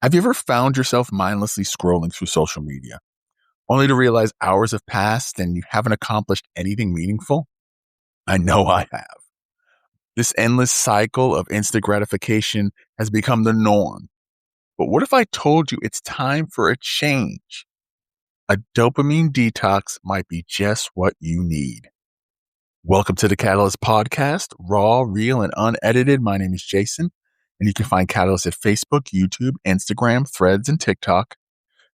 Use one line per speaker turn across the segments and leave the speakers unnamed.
Have you ever found yourself mindlessly scrolling through social media, only to realize hours have passed and you haven't accomplished anything meaningful? I know I have. This endless cycle of instant gratification has become the norm. But what if I told you it's time for a change? A dopamine detox might be just what you need. Welcome to the Catalyst Podcast, raw, real, and unedited. My name is Jason, and you can find Catalyst at Facebook, YouTube, Instagram, Threads, and TikTok.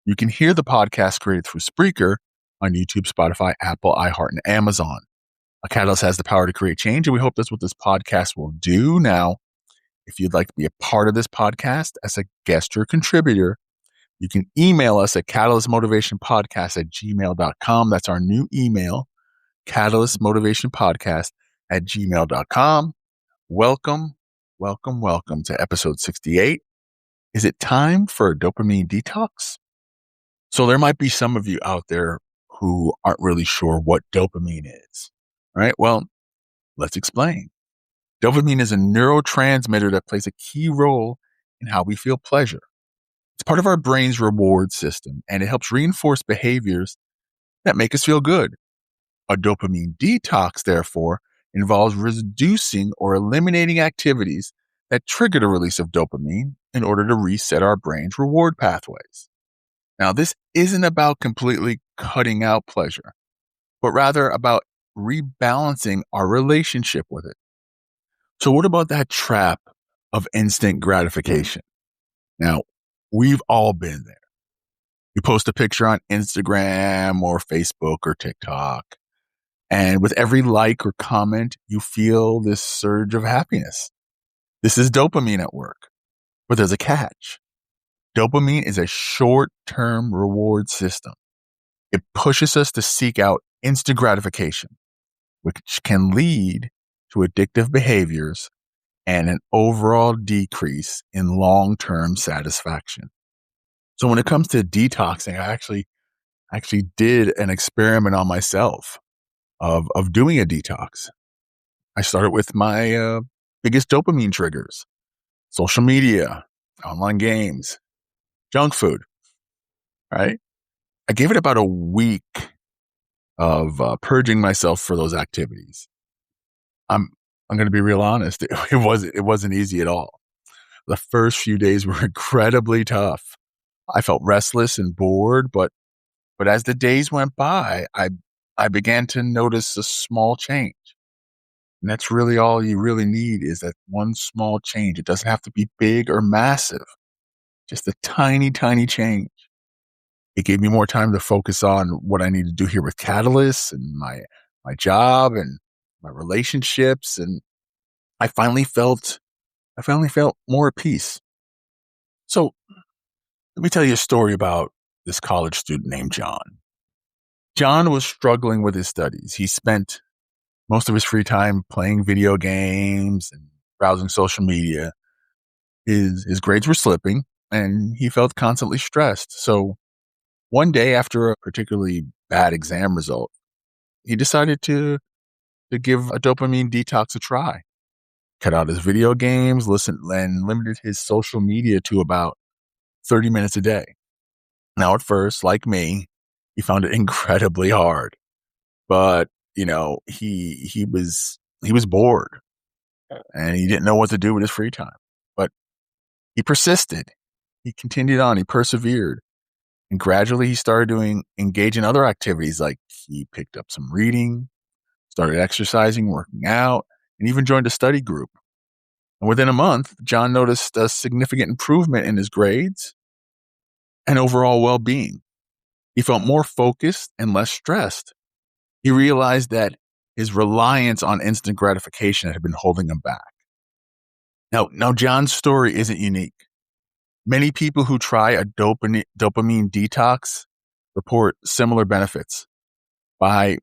You can hear the podcast created through Spreaker on YouTube, Spotify, Apple, iHeart, and Amazon. A Catalyst has the power to create change, and we hope that's what this podcast will do. Now, if you'd like to be a part of this podcast as a guest or contributor, you can email us at catalystmotivationpodcast@gmail.com. That's our new email, catalystmotivationpodcast@gmail.com. Welcome to episode 68. Is it time for a dopamine detox? So there might be some of you out there who aren't really sure what dopamine is. All right, well, let's explain. Dopamine is a neurotransmitter that plays a key role in how we feel pleasure. It's part of our brain's reward system, and it helps reinforce behaviors that make us feel good. A dopamine detox, therefore, involves reducing or eliminating activities that trigger the release of dopamine in order to reset our brain's reward pathways. Now, this isn't about completely cutting out pleasure, but rather about rebalancing our relationship with it. So what about that trap of instant gratification? Now, we've all been there. You post a picture on Instagram or Facebook or TikTok, and with every like or comment, you feel this surge of happiness. This is dopamine at work, but there's a catch. Dopamine is a short-term reward system. It pushes us to seek out instant gratification, which can lead to addictive behaviors and an overall decrease in long-term satisfaction. So when it comes to detoxing, I actually did an experiment on myself of doing a detox. I started with my biggest dopamine triggers: social media, online games, junk food, right? I gave it about a week of purging myself for those activities. I'm going to be real honest. It wasn't easy at all. The first few days were incredibly tough. I felt restless and bored, but as the days went by, I began to notice a small change. And that's really all you really need, is that one small change. It doesn't have to be big or massive, just a tiny, tiny change. It gave me more time to focus on what I need to do here with Catalyst and my job and my relationships. And I finally felt more at peace. So let me tell you a story about this college student named John. John was struggling with his studies. He spent most of his free time playing video games and browsing social media. His grades were slipping, and he felt constantly stressed. So one day, after a particularly bad exam result, he decided to give a dopamine detox a try. Cut out his video games, and limited his social media to about 30 minutes a day. Now, at first, like me, he found it incredibly hard, but he was bored and he didn't know what to do with his free time. But he persisted. He continued on. He persevered, and gradually he started engage in other activities. Like he picked up some reading, started exercising, working out, and even joined a study group. And within a month, John noticed a significant improvement in his grades and overall well-being. He felt more focused and less stressed. He realized that his reliance on instant gratification had been holding him back. Now John's story isn't unique. Many people who try a dopamine detox report similar benefits. By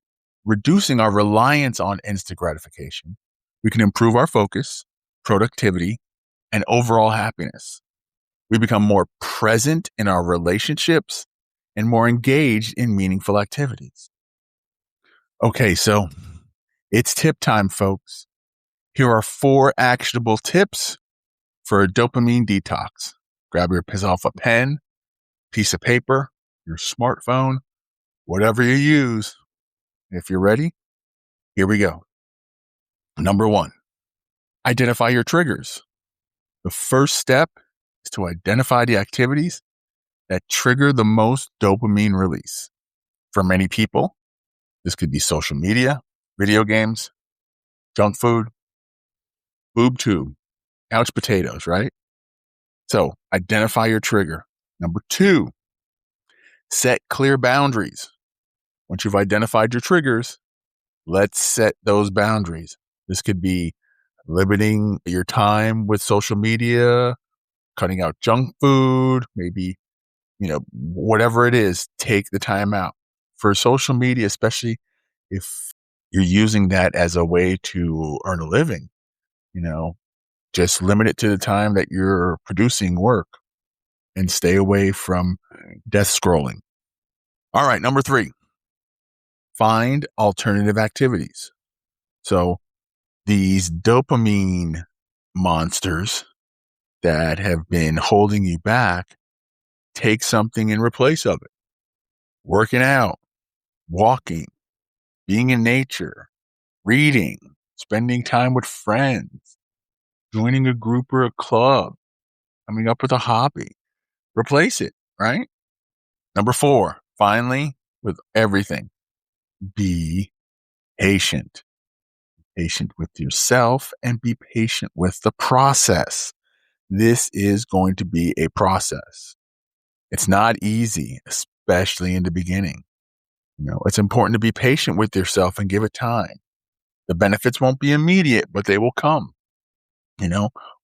reducing our reliance on instant gratification, we can improve our focus, productivity, and overall happiness. We become more present in our relationships and more engaged in meaningful activities. Okay, so it's tip time, folks. Here are 4 actionable tips for a dopamine detox. grab yourself a pen, piece of paper, your smartphone, whatever you use. If you're ready, here we go. Number 1, identify your triggers. The first step is to identify the activities that trigger the most dopamine release. For many people, this could be social media, video games, junk food, boob tube, couch potatoes, right? So identify your trigger. Number 2, set clear boundaries. Once you've identified your triggers, let's set those boundaries. This could be limiting your time with social media, cutting out junk food, maybe, whatever it is, take the time out. For social media, especially if you're using that as a way to earn a living, just limit it to the time that you're producing work and stay away from death scrolling. All right, number 3, find alternative activities. So these dopamine monsters that have been holding you back, take something in replace of it. Working out, walking, being in nature, reading, spending time with friends, joining a group or a club, coming up with a hobby. Replace it, right? Number 4, finally, with everything, be patient. Patient with yourself and be patient with the process. This is going to be a process. It's not easy, especially in the beginning. It's important to be patient with yourself and give it time. The benefits won't be immediate, but they will come.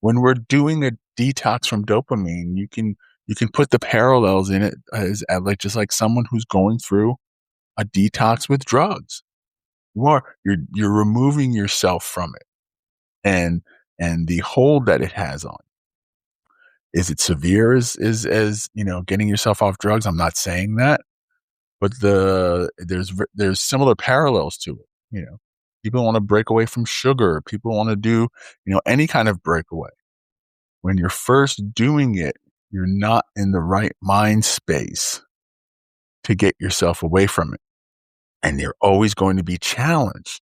When we're doing a detox from dopamine, you can put the parallels in it as just like someone who's going through a detox with drugs. You're removing yourself from it and the hold that it has on. Is it severe as getting yourself off drugs? I'm not saying that, but there's similar parallels to it. People want to break away from sugar. People want to do, any kind of breakaway. When you're first doing it, you're not in the right mind space to get yourself away from it. And you're always going to be challenged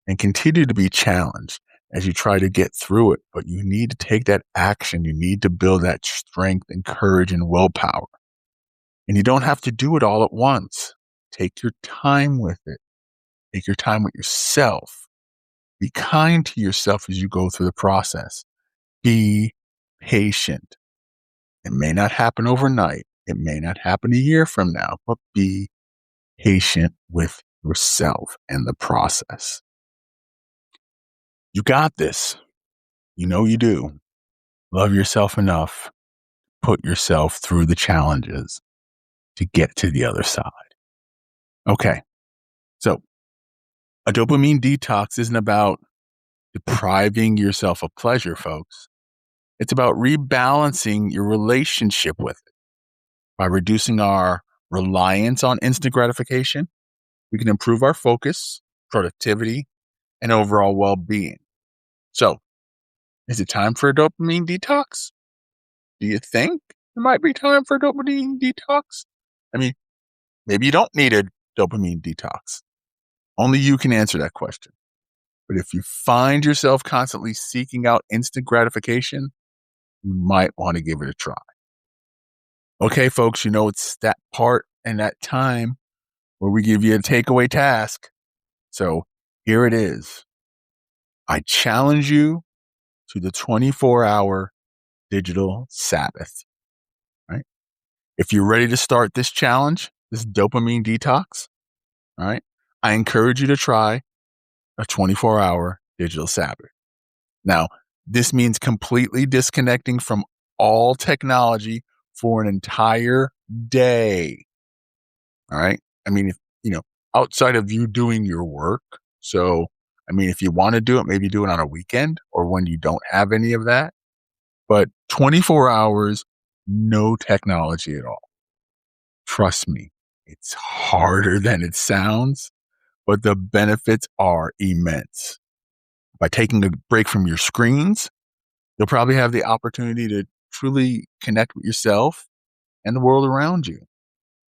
and continue to be challenged as you try to get through it. But you need to take that action. You need to build that strength and courage and willpower. And you don't have to do it all at once. Take your time with it. Take your time with yourself. Be kind to yourself as you go through the process. Be patient. It may not happen overnight. It may not happen a year from now, but be patient with yourself and the process. You got this. You do. Love yourself enough. Put yourself through the challenges to get to the other side. Okay. So a dopamine detox isn't about depriving yourself of pleasure, folks. It's about rebalancing your relationship with it. By reducing our reliance on instant gratification, we can improve our focus, productivity, and overall well-being. So, is it time for a dopamine detox? Do you think it might be time for a dopamine detox? I mean, maybe you don't need a dopamine detox. Only you can answer that question. But if you find yourself constantly seeking out instant gratification, you might want to give it a try. Okay, folks, it's that part and that time where we give you a takeaway task. So here it is. I challenge you to the 24-hour digital Sabbath, right? If you're ready to start this challenge, this dopamine detox, all right, I encourage you to try a 24-hour digital Sabbath. Now, this means completely disconnecting from all technology for an entire day. All right. I mean, outside of you doing your work. So, if you want to do it, maybe do it on a weekend or when you don't have any of that. But 24 hours, no technology at all. Trust me, it's harder than it sounds, but the benefits are immense. By taking a break from your screens, you'll probably have the opportunity to truly connect with yourself and the world around you.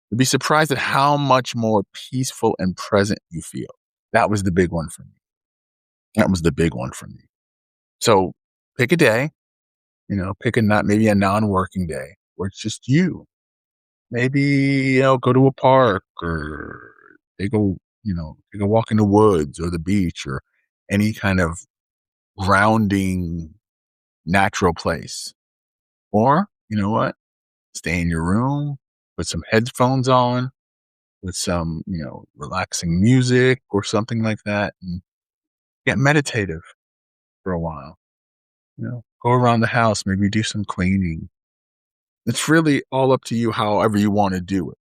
You'll be surprised at how much more peaceful and present you feel. That was the big one for me. That was the big one for me. So pick a day, pick maybe a non-working day where it's just you. Maybe, go to a park or take a walk in the woods or the beach or any kind of grounding natural place. Or, you know what? Stay in your room, put some headphones on with some, relaxing music or something like that and get meditative for a while. Go around the house, maybe do some cleaning. It's really all up to you, however you want to do it.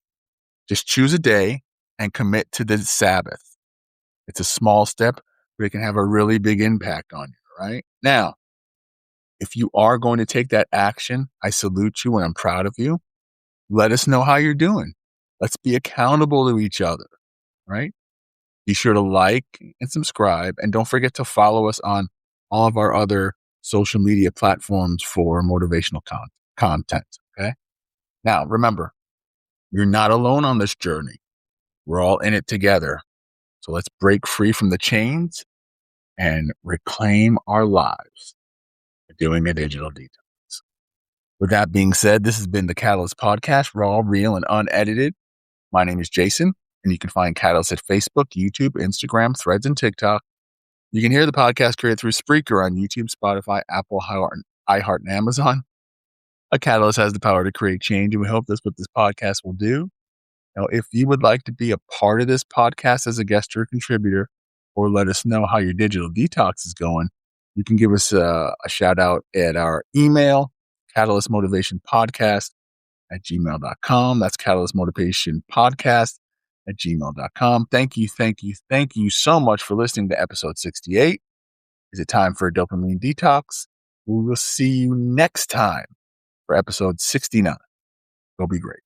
Just choose a day and commit to the Sabbath. It's a small step, but it can have a really big impact on you, right? Now, if you are going to take that action, I salute you and I'm proud of you. Let us know how you're doing. Let's be accountable to each other, right? Be sure to like and subscribe. And don't forget to follow us on all of our other social media platforms for motivational content. Okay. Now, remember, you're not alone on this journey. We're all in it together. So let's break free from the chains and reclaim our lives by doing a digital detox. With that being said, this has been the Catalyst Podcast, raw, real, and unedited. My name is Jason, and you can find Catalyst at Facebook, YouTube, Instagram, Threads, and TikTok. You can hear the podcast created through Spreaker on YouTube, Spotify, Apple, iHeart, and Amazon. A catalyst has the power to create change, and we hope that's what this podcast will do. Now, if you would like to be a part of this podcast as a guest or a contributor, or let us know how your digital detox is going, you can give us a shout out at our email, catalystmotivationpodcast@gmail.com. That's catalystmotivationpodcast@gmail.com. Thank you so much for listening to episode 68. Is it time for a dopamine detox? We will see you next time for episode 69. Go be great.